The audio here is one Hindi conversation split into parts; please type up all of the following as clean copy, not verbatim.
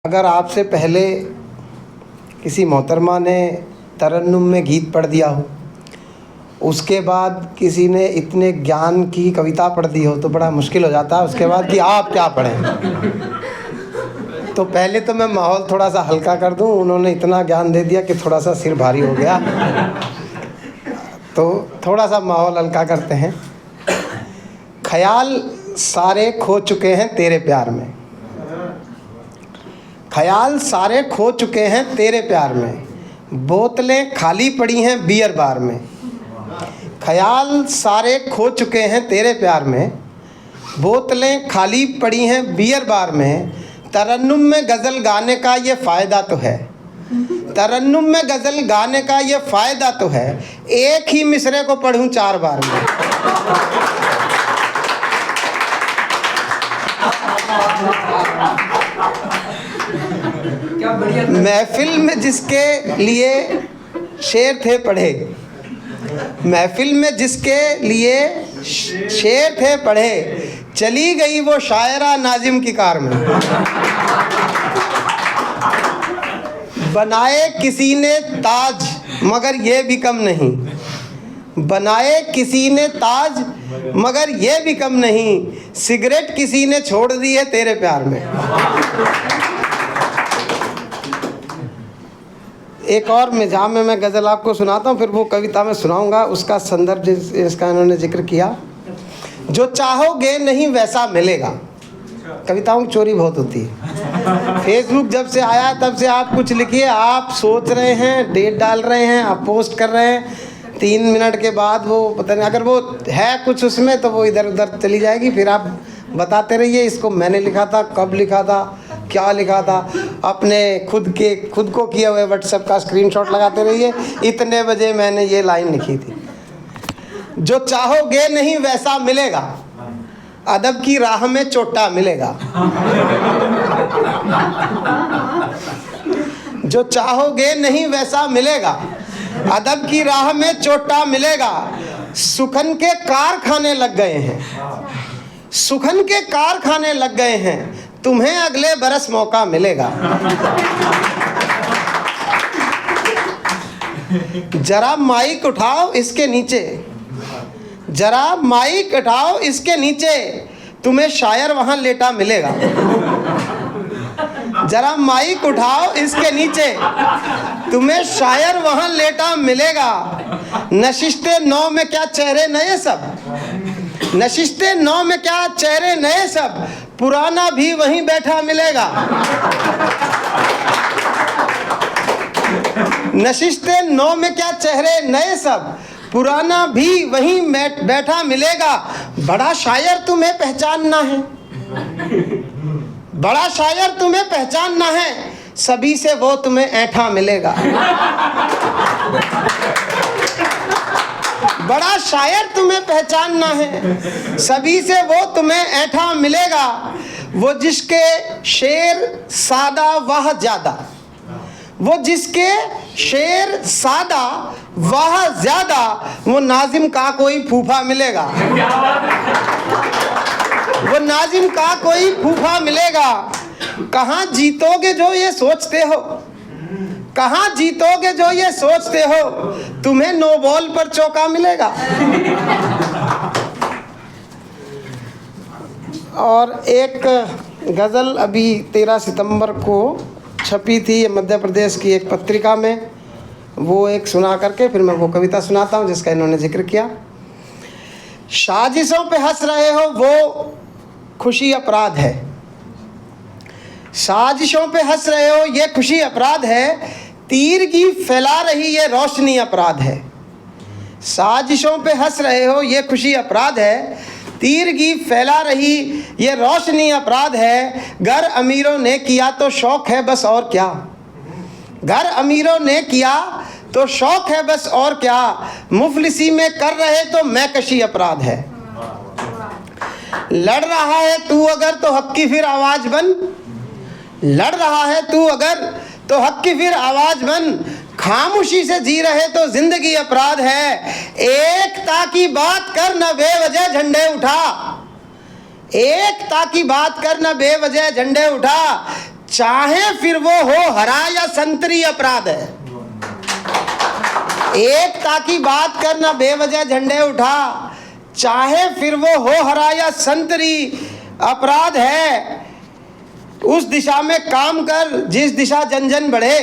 अगर आपसे पहले किसी मोहतरमा ने तरन्नुम में गीत पढ़ दिया हो, उसके बाद किसी ने इतने ज्ञान की कविता पढ़ दी हो, तो बड़ा मुश्किल हो जाता है उसके बाद कि आप क्या पढ़ें। तो पहले तो मैं माहौल थोड़ा सा हल्का कर दूं। उन्होंने इतना ज्ञान दे दिया कि थोड़ा सा सिर भारी हो गया, तो थोड़ा सा माहौल हल्का करते हैं। ख्याल सारे खो चुके हैं तेरे प्यार में, ख्याल सारे खो चुके हैं तेरे प्यार में, बोतलें खाली पड़ी हैं बियर बार में। ख्याल सारे खो चुके हैं तेरे प्यार में, बोतलें खाली पड़ी हैं बियर बार में। तरन्नुम में गज़ल गाने का ये फ़ायदा तो है, तरन्नुम में गज़ल गाने का ये फ़ायदा तो है, एक ही मिसरे को पढ़ूं 4 बार में। महफिल में जिसके लिए शेर थे पढ़े, महफिल में जिसके लिए शेर थे पढ़े, चली गई वो शायरा नाजिम की कार में। बनाए किसी ने ताज मगर ये भी कम नहीं, बनाए किसी ने ताज मगर ये भी कम नहीं, सिगरेट किसी ने छोड़ दी है तेरे प्यार में। एक और मिजाज में मैं गज़ल आपको सुनाता हूँ, फिर वो कविता में सुनाऊंगा, उसका संदर्भ जिसका इन्होंने जिक्र किया। जो चाहोगे नहीं वैसा मिलेगा। कविताओं की चोरी बहुत होती है। फेसबुक जब से आया तब से आप कुछ लिखिए, आप सोच रहे हैं, डेट डाल रहे हैं, आप पोस्ट कर रहे हैं, 3 मिनट के बाद वो पता नहीं, अगर वो है कुछ उसमें तो वो इधर उधर चली जाएगी। फिर आप बताते रहिए इसको मैंने लिखा था, कब लिखा था, क्या लिखा था। अपने खुद को किए हुए व्हाट्सएप का स्क्रीनशॉट लगाते रहिए, इतने बजे मैंने ये लाइन लिखी थी। जो चाहोगे नहीं वैसा मिलेगा, अदब की राह में चोटा मिलेगा। जो चाहोगे नहीं वैसा मिलेगा, अदब की राह में चोटा मिलेगा। सुखन के कारखाने लग गए हैं, सुखन के कारखाने लग गए हैं, तुम्हें अगले बरस मौका मिलेगा। जरा माइक उठाओ इसके नीचे, जरा माइक उठाओ इसके नीचे, तुम्हें शायर वहां लेटा मिलेगा। जरा माइक उठाओ इसके नीचे, तुम्हें शायर वहां लेटा मिलेगा। नशिस्ते नौ में क्या चेहरे नए सब, नशिस्ते नौ में क्या चेहरे नए सब, पुराना भी वहीं बैठा मिलेगा। नशिस्ते नौ में क्या चेहरे नए सब, पुराना भी वहीं बैठा मिलेगा। बड़ा शायर तुम्हें पहचानना है, बड़ा शायर तुम्हें पहचानना है, सभी से वो तुम्हें ऐंठा मिलेगा। बड़ा शायर तुम्हें पहचानना है, सभी से वो तुम्हें ऐंठा मिलेगा। वो जिसके शेर सादा वह ज्यादा, वो जिसके शेर सादा वह ज्यादा, वो नाजिम का कोई फूफा मिलेगा। वो नाजिम का कोई फूफा मिलेगा। कहाँ जीतोगे जो ये सोचते हो, कहाँ जीतोगे जो ये सोचते हो, तुम्हें नो बॉल पर चौका मिलेगा। और एक गज़ल अभी 13 सितंबर को छपी थी मध्य प्रदेश की एक पत्रिका में, वो एक सुना करके फिर मैं वो कविता सुनाता हूँ जिसका इन्होंने जिक्र किया। साजिशों पे हंस रहे हो वो खुशी अपराध है, साजिशों पे हंस रहे हो ये खुशी अपराध है, तीर की फैला रही ये रोशनी अपराध है। साजिशों पे हंस रहे हो ये खुशी अपराध है, तीर की फैला रही ये रोशनी अपराध है। घर अमीरों ने किया तो शौक है बस और क्या, घर अमीरों ने किया तो शौक है बस और क्या, मुफलिसी में कर रहे तो मैकशी अपराध है। लड़ रहा है तू अगर तो हक की फिर आवाज बन, लड़ रहा है तू अगर तो हक की फिर आवाज बन, खामोशी से जी रहे तो जिंदगी अपराध है। एकता की बात कर न बेवजह झंडे उठा, एकता की बात कर न बेवजह झंडे उठा, चाहे फिर वो हो हरा या संतरी अपराध है। एकता की बात कर ना बेवजह झंडे उठा, चाहे फिर वो हो हरा या संतरी अपराध है। उस दिशा में काम कर जिस दिशा जन जन बढ़े,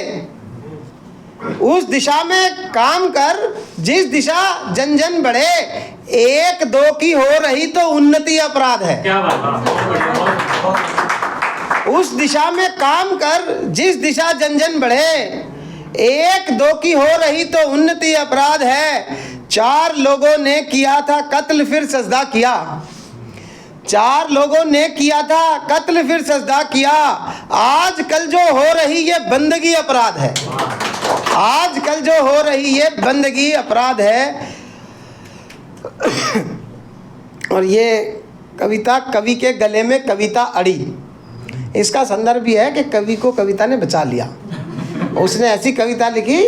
उस दिशा में काम कर जिस दिशा जन जन बढ़े। एक दो की हो रही तो उन्नति अपराध है। क्या बात है। उस दिशा में काम कर जिस दिशा जन जन बढ़े। एक दो की हो रही तो उन्नति अपराध है। 4 लोगों ने किया था कत्ल फिर सजदा किया। 4 लोगों ने किया था कत्ल फिर सजदा किया। आजकल जो हो रही ये बंदगी अपराध है। आजकल जो हो रही ये बंदगी अपराध है। और ये कविता कवि के गले में कविता अड़ी, इसका संदर्भ भी है कि कवि को कविता ने बचा लिया। उसने ऐसी कविता लिखी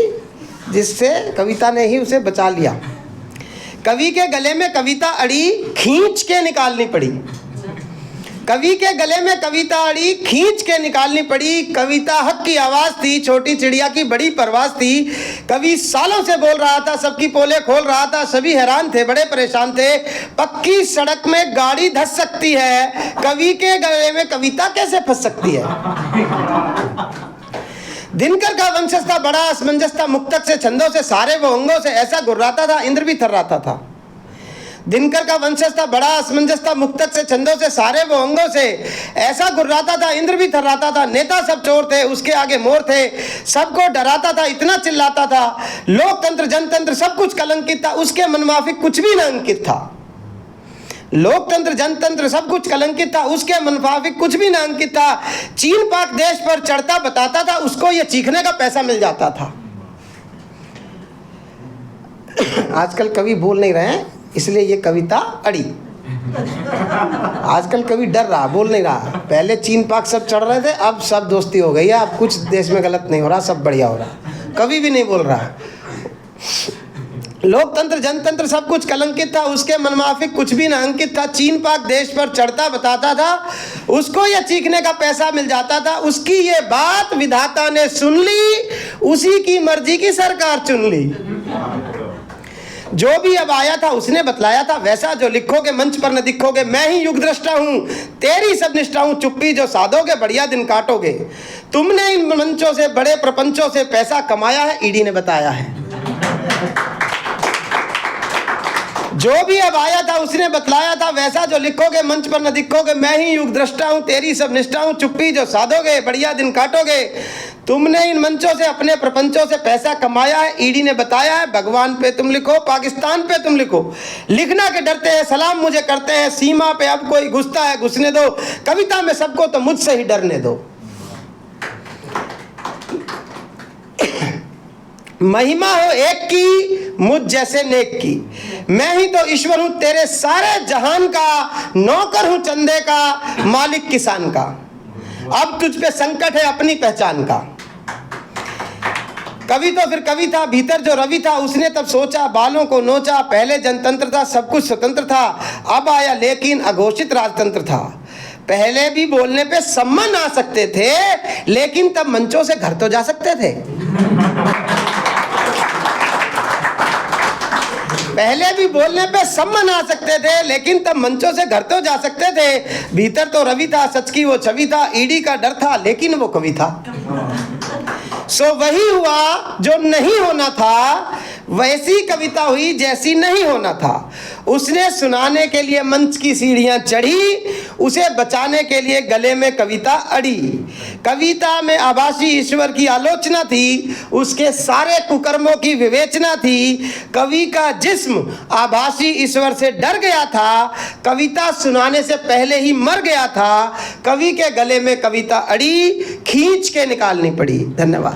जिससे कविता ने ही उसे बचा लिया। कवि के गले में कविता अड़ी, खींच के निकालनी पड़ी। कवि के गले में कविता अड़ी, खींच के निकालनी पड़ी। कविता हक की आवाज थी, छोटी चिड़िया की बड़ी परवाज थी। कवि सालों से बोल रहा था, सबकी पोले खोल रहा था, सभी हैरान थे, बड़े परेशान थे। पक्की सड़क में गाड़ी धस सकती है, कवि के गले में कविता कैसे फंस सकती है। दिनकर का वंशज था, बड़ा असमंजस था, मुक्तक से, छंदों से, सारे वो अंगों से ऐसा गुर्राता था, इंद्र भी थर्राता था। दिनकर का वंशज था, बड़ा असमंजस था, मुक्तक से, छंदों से, सारे वो अंगों से ऐसा गुर्राता था, इंद्र भी थर्राता था। नेता सब चोर थे, उसके आगे मोर थे, सबको डराता था, इतना चिल्लाता था। लोकतंत्र जनतंत्र सब कुछ कलंकित था, उसके मनमाफिक कुछ भी न अंकित था। लोकतंत्र जनतंत्र सब कुछ कलंकित था, उसके मुनाफिक कुछ भी ना अंकित था। चीन पाक देश पर चढ़ता बताता था, उसको ये चीखने का पैसा मिल जाता था। आजकल कवि बोल नहीं रहे हैं, इसलिए ये कविता अड़ी। आजकल कवि डर रहा, बोल नहीं रहा। पहले चीन पाक सब चढ़ रहे थे, अब सब दोस्ती हो गई है, अब कुछ देश में गलत नहीं हो रहा, सब बढ़िया हो रहा। कवि भी नहीं बोल रहा। लोकतंत्र जनतंत्र सब कुछ कलंकित था, उसके मनमाफिक कुछ भी ना अंकित था। चीन पाक देश पर चढ़ता बताता था, उसको ये चीखने का पैसा मिल जाता था। उसकी ये बात विधाता ने सुन ली, उसी की मर्जी की सरकार चुन ली। जो भी अब आया था उसने बतलाया था, वैसा जो लिखोगे मंच पर न दिखोगे। मैं ही युग दृष्टा हूँ, तेरी सब निष्ठा हूँ, चुप्पी जो साधोगे बढ़िया दिन काटोगे। तुमने इन मंचों से, बड़े प्रपंचों से पैसा कमाया है, ईडी ने बताया है। जो भी अब आया था उसने बतलाया था, वैसा जो लिखोगे मंच पर न दिखोगे। मैं ही युग दृष्टा हूँ, तेरी सब निष्ठा हूँ, चुप्पी जो साधोगे बढ़िया दिन काटोगे। तुमने इन मंचों से, अपने प्रपंचों से पैसा कमाया है, ईडी ने बताया है। भगवान पे तुम लिखो, पाकिस्तान पे तुम लिखो, लिखना के डरते हैं, सलाम मुझे करते हैं। सीमा पे अब कोई घुसता है, घुसने दो। कविता में सबको तो मुझसे ही डरने दो। महिमा हो एक की, मुझ जैसे नेक की। मैं ही तो ईश्वर हूं, तेरे सारे जहान का, नौकर हूं चंदे का, मालिक किसान का। अब तुझ पे संकट है अपनी पहचान का। कवि तो फिर कवि था, भीतर जो रवि था उसने तब सोचा, बालों को नोचा। पहले जनतंत्र था, सब कुछ स्वतंत्र था, अब आया लेकिन अघोषित राजतंत्र था। पहले भी बोलने पे सम्मान आ सकते थे, लेकिन तब मंचों से घर तो जा सकते थे। पहले भी बोलने पे सम्मान आ सकते थे, लेकिन तब मंचों से घर तो जा सकते थे। भीतर तो रवि था, सच की वो छवि था, ईडी का डर था, लेकिन वो कवि था। सो वही हुआ जो नहीं होना था, वैसी कविता हुई जैसी नहीं होना था। उसने सुनाने के लिए मंच की सीढ़ियां चढ़ी, उसे बचाने के लिए गले में कविता अड़ी। कविता में आभासी ईश्वर की आलोचना थी, उसके सारे कुकर्मों की विवेचना थी। कवि का जिस्म आभासी ईश्वर से डर गया था, कविता सुनाने से पहले ही मर गया था। कवि के गले में कविता अड़ी, खींच के निकालनी पड़ी। धन्यवाद।